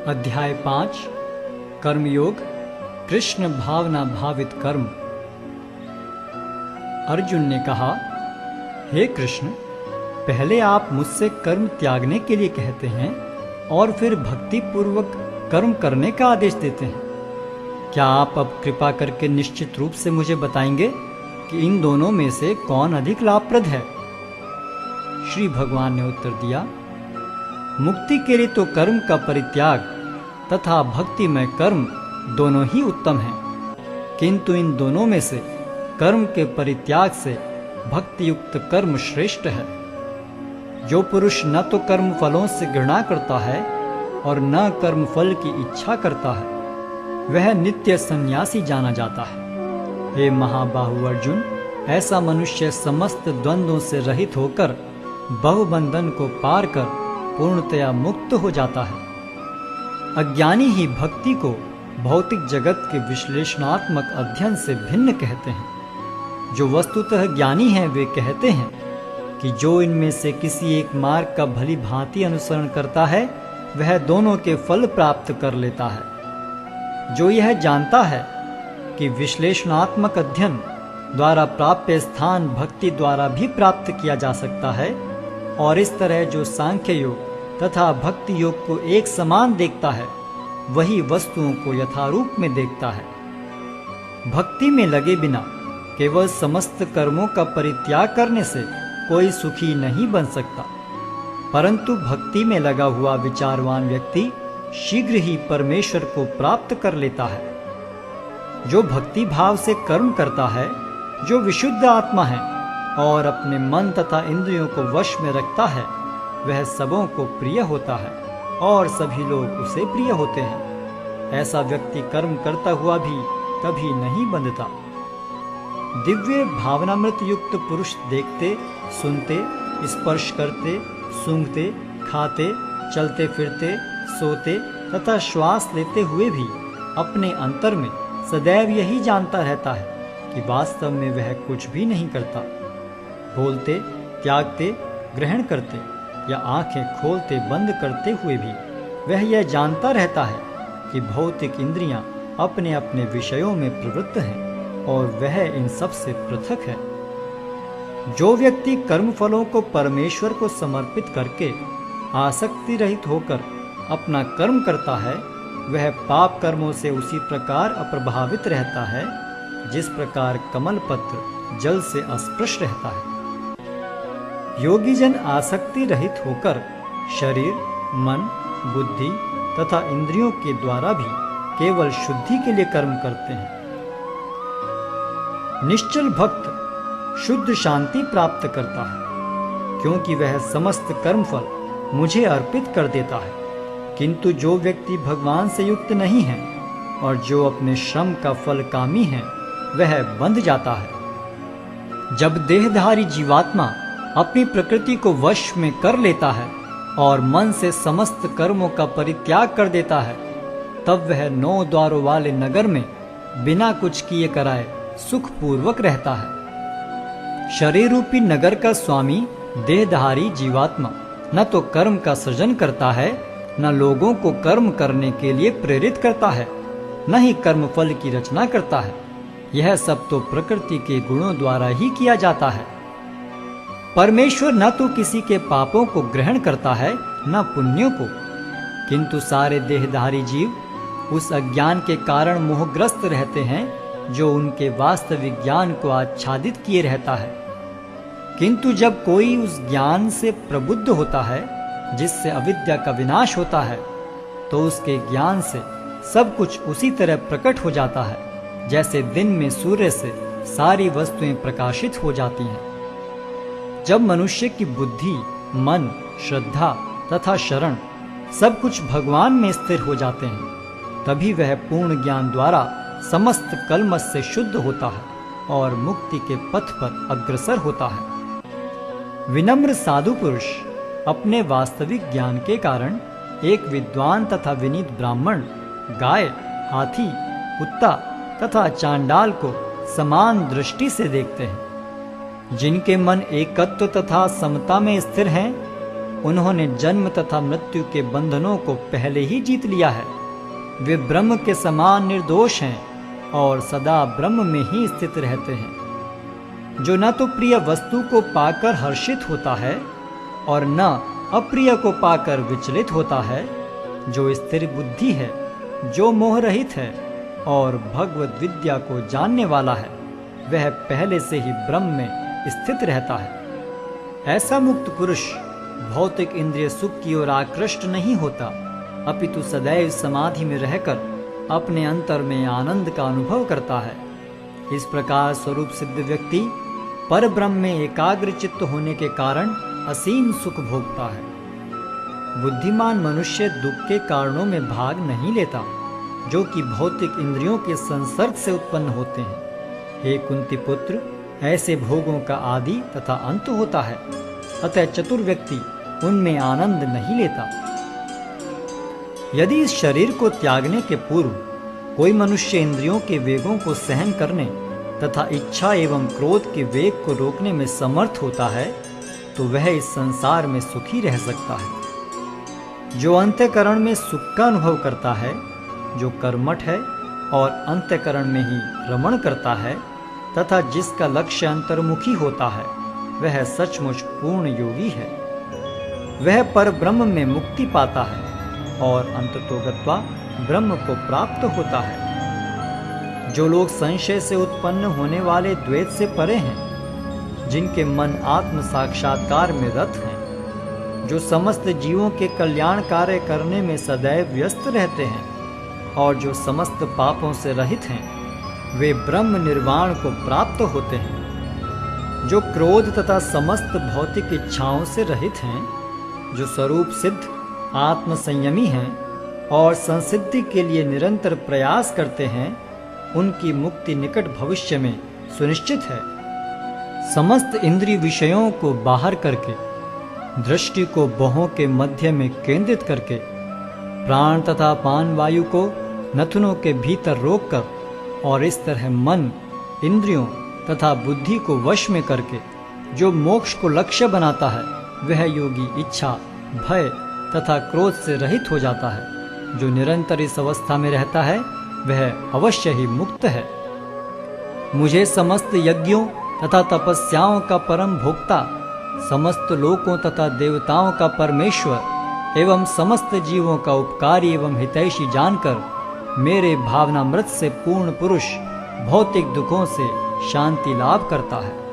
अध्याय 5 कर्मयोग कृष्ण भावना भावित कर्म। अर्जुन ने कहा, हे कृष्ण, पहले आप मुझसे कर्म त्यागने के लिए कहते हैं और फिर भक्ति पूर्वक कर्म करने का आदेश देते हैं। क्या आप अब कृपा करके निश्चित रूप से मुझे बताएंगे कि इन दोनों में से कौन अधिक लाभप्रद है? श्री भगवान ने उत्तर दिया, मुक्ति के लिए तो कर्म का परित्याग तथा भक्ति में कर्म दोनों ही उत्तम हैं, किंतु इन दोनों में से कर्म के परित्याग से भक्ति युक्त कर्म श्रेष्ठ है। जो पुरुष न तो कर्म फलों से घृणा करता है और न कर्म फल की इच्छा करता है, वह नित्य सन्यासी जाना जाता है। हे महाबाहु अर्जुन, ऐसा मनुष्य समस्त द्वंद्वों से रहित होकर बहुबंधन को पार कर पूर्णतया मुक्त हो जाता है। अज्ञानी ही भक्ति को भौतिक जगत के विश्लेषणात्मक अध्ययन से भिन्न कहते हैं। जो वस्तुतः ज्ञानी हैं वे कहते हैं कि जो इनमें से किसी एक मार्ग का भली भांति अनुसरण करता है वह दोनों के फल प्राप्त कर लेता है। जो यह जानता है कि विश्लेषणात्मक अध्ययन द्वारा प्राप्य स्थान भक्ति द्वारा भी प्राप्त किया जा सकता है, और इस तरह जो सांख्य योग तथा भक्ति योग को एक समान देखता है वही वस्तुओं को यथारूप में देखता है। भक्ति में लगे बिना केवल समस्त कर्मों का परित्याग करने से कोई सुखी नहीं बन सकता, परंतु भक्ति में लगा हुआ विचारवान व्यक्ति शीघ्र ही परमेश्वर को प्राप्त कर लेता है। जो भक्ति भाव से कर्म करता है, जो विशुद्ध आत्मा है और अपने मन तथा इंद्रियों को वश में रखता है, वह सबों को प्रिय होता है और सभी लोग उसे प्रिय होते हैं। ऐसा व्यक्ति कर्म करता हुआ भी कभी नहीं बंधता। दिव्य भावनामृत युक्त पुरुष देखते, सुनते, स्पर्श करते, सूंघते, खाते, चलते फिरते, सोते तथा श्वास लेते हुए भी अपने अंतर में सदैव यही जानता रहता है कि वास्तव में वह कुछ भी नहीं करता। बोलते, त्यागते, ग्रहण करते या आंखें खोलते बंद करते हुए भी वह यह जानता रहता है कि भौतिक इंद्रियां अपने अपने विषयों में प्रवृत्त हैं और वह इन सब से पृथक है। जो व्यक्ति कर्म फलों को परमेश्वर को समर्पित करके आसक्ति रहित होकर अपना कर्म करता है, वह पाप कर्मों से उसी प्रकार अप्रभावित रहता है जिस प्रकार कमल पत्र जल से अस्पृश रहता है। योगी जन आसक्ति रहित होकर शरीर, मन, बुद्धि तथा इंद्रियों के द्वारा भी केवल शुद्धि के लिए कर्म करते हैं। निश्चल भक्त शुद्ध शांति प्राप्त करता है, क्योंकि वह समस्त कर्मफल मुझे अर्पित कर देता है। किंतु जो व्यक्ति भगवान से युक्त नहीं है और जो अपने श्रम का फल कामी है, वह बंध जाता है। जब देहधारी जीवात्मा अपनी प्रकृति को वश में कर लेता है और मन से समस्त कर्मों का परित्याग कर देता है, तब वह 9 द्वारों वाले नगर में बिना कुछ किए कराए सुखपूर्वक रहता है। शरीर रूपी नगर का स्वामी देहधारी जीवात्मा न तो कर्म का सृजन करता है, न लोगों को कर्म करने के लिए प्रेरित करता है, न ही कर्म फल की रचना करता है। यह सब तो प्रकृति के गुणों द्वारा ही किया जाता है। परमेश्वर न तो किसी के पापों को ग्रहण करता है न पुण्यों को, किंतु सारे देहधारी जीव उस अज्ञान के कारण मोहग्रस्त रहते हैं जो उनके वास्तविक ज्ञान को आच्छादित किए रहता है। किंतु जब कोई उस ज्ञान से प्रबुद्ध होता है जिससे अविद्या का विनाश होता है, तो उसके ज्ञान से सब कुछ उसी तरह प्रकट हो जाता है जैसे दिन में सूर्य से सारी वस्तुएं प्रकाशित हो जाती हैं। जब मनुष्य की बुद्धि, मन, श्रद्धा तथा शरण सब कुछ भगवान में स्थिर हो जाते हैं, तभी वह पूर्ण ज्ञान द्वारा समस्त कलमश से शुद्ध होता है और मुक्ति के पथ पर अग्रसर होता है। विनम्र साधु पुरुष अपने वास्तविक ज्ञान के कारण एक विद्वान तथा विनीत ब्राह्मण, गाय, हाथी, कुत्ता तथा चांडाल को समान दृष्टि से देखते हैं। जिनके मन एकत्व तथा समता में स्थिर हैं, उन्होंने जन्म तथा मृत्यु के बंधनों को पहले ही जीत लिया है। वे ब्रह्म के समान निर्दोष हैं और सदा ब्रह्म में ही स्थित रहते हैं। जो न तो प्रिय वस्तु को पाकर हर्षित होता है और न अप्रिय को पाकर विचलित होता है, जो स्थिर बुद्धि है, जो मोह रहित है और भगवत विद्या को जानने वाला है, वह पहले से ही ब्रह्म में स्थित रहता है। ऐसा मुक्त पुरुष भौतिक इंद्रिय सुख की ओर आकृष्ट नहीं होता, अपितु सदैव समाधि में रहकर अपने अंतर में आनंद का अनुभव करता है। इस प्रकार स्वरूप सिद्ध व्यक्ति पर ब्रह्म में एकाग्र चित्त होने के कारण असीम सुख भोगता है। बुद्धिमान मनुष्य दुख के कारणों में भाग नहीं लेता, जो कि भौतिक इंद्रियों के संसर्ग से उत्पन्न होते हैं। हे कुंती पुत्र, ऐसे भोगों का आदि तथा अंत होता है, अतः चतुर व्यक्ति उनमें आनंद नहीं लेता। यदि इस शरीर को त्यागने के पूर्व कोई मनुष्य इंद्रियों के वेगों को सहन करने तथा इच्छा एवं क्रोध के वेग को रोकने में समर्थ होता है, तो वह इस संसार में सुखी रह सकता है। जो अंतःकरण में सुख का अनुभव करता है, जो कर्मठ है और अंतःकरण में ही रमण करता है तथा जिसका लक्ष्य अंतर्मुखी होता है, वह सचमुच पूर्ण योगी है। वह पर ब्रह्म में मुक्ति पाता है और अंततोगत्वा ब्रह्म को प्राप्त होता है। जो लोग संशय से उत्पन्न होने वाले द्वैत से परे हैं, जिनके मन आत्म साक्षात्कार में रत हैं, जो समस्त जीवों के कल्याण कार्य करने में सदैव व्यस्त रहते हैं और जो समस्त पापों से रहित हैं, वे ब्रह्म निर्वाण को प्राप्त होते हैं। जो क्रोध तथा समस्त भौतिक इच्छाओं से रहित हैं, जो स्वरूप सिद्ध आत्म संयमी हैं और संसिद्धि के लिए निरंतर प्रयास करते हैं, उनकी मुक्ति निकट भविष्य में सुनिश्चित है। समस्त इंद्रिय विषयों को बाहर करके, दृष्टि को बाहों के मध्य में केंद्रित करके, प्राण तथा पान वायु को नथुनों के भीतर रोककर और इस तरह मन, इंद्रियों तथा बुद्धि को वश में करके जो मोक्ष को लक्ष्य बनाता है, वह योगी इच्छा, भय तथा क्रोध से रहित हो जाता है। जो निरंतर इस अवस्था में रहता है, वह अवश्य ही मुक्त है। मुझे समस्त यज्ञों तथा तपस्याओं का परम भोक्ता, समस्त लोकों तथा देवताओं का परमेश्वर एवं समस्त जीवों का उपकारी एवं हितैषी जानकर मेरे भावनामृत से पूर्ण पुरुष भौतिक दुखों से शांति लाभ करता है।